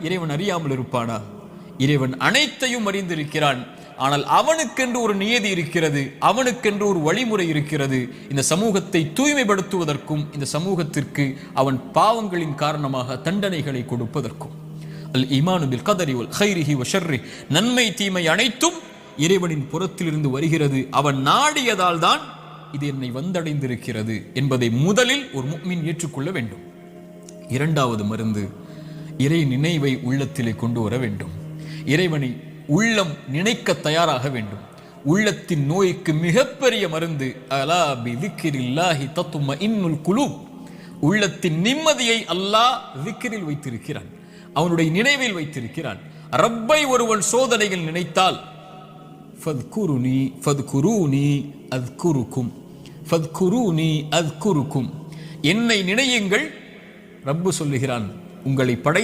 இறைவன் அறியாமல் இருப்பானா? இறைவன் அனைத்தையும் அறிந்திருக்கிறான். ஆனால் அவனுக்கென்று ஒரு நியதி இருக்கிறது, அவனுக்கென்று ஒரு வழிமுறை இருக்கிறது. இந்த சமூகத்தை தூய்மைப்படுத்துவதற்கும் இந்த சமூகத்திற்கு அவன் பாவங்களின் காரணமாக தண்டனைகளை கொடுப்பதற்கும். அல் ஈமானு பில் கதரி வல் கைரிஹி வ ஷர்ரி, நன்மை தீமை அனைத்தும் இறைவனின் புறத்திலிருந்து வருகிறது. அவன் நாடியதால் தான் இது என்னை வந்தடைந்திருக்கிறது என்பதை முதலில் ஒரு முஃமின் ஏற்றுக்கொள்ள வேண்டும். இரண்டாவது மருந்து, இறை நினைவை உள்ளத்திலே கொண்டு வர வேண்டும். இறைவனை உள்ளம் நினைக்க தயாராக வேண்டும். உள்ளத்தின் நோய்க்கு மிகப்பெரிய மருந்து அலா பி திக்ரில்லாஹி தத்மஇன்னுல் குலூப். உள்ளத்தின் நிம்மதியை அல்லாஹ் திக்ரில் வைத்திருக்கிறான், அவனுடைய நினைவில் வைத்திருக்கிறான். ரப்பை ஒருவன் சோதனையில் நினைத்தால் ஃபத்குருனி ஃபத்குரூனி அத்குருக்கும், ஃபத்குரூனி அத்குருக்கும், என்னை நினையுங்கள். ரப்பு சொல்லுகிறான், உங்களை படை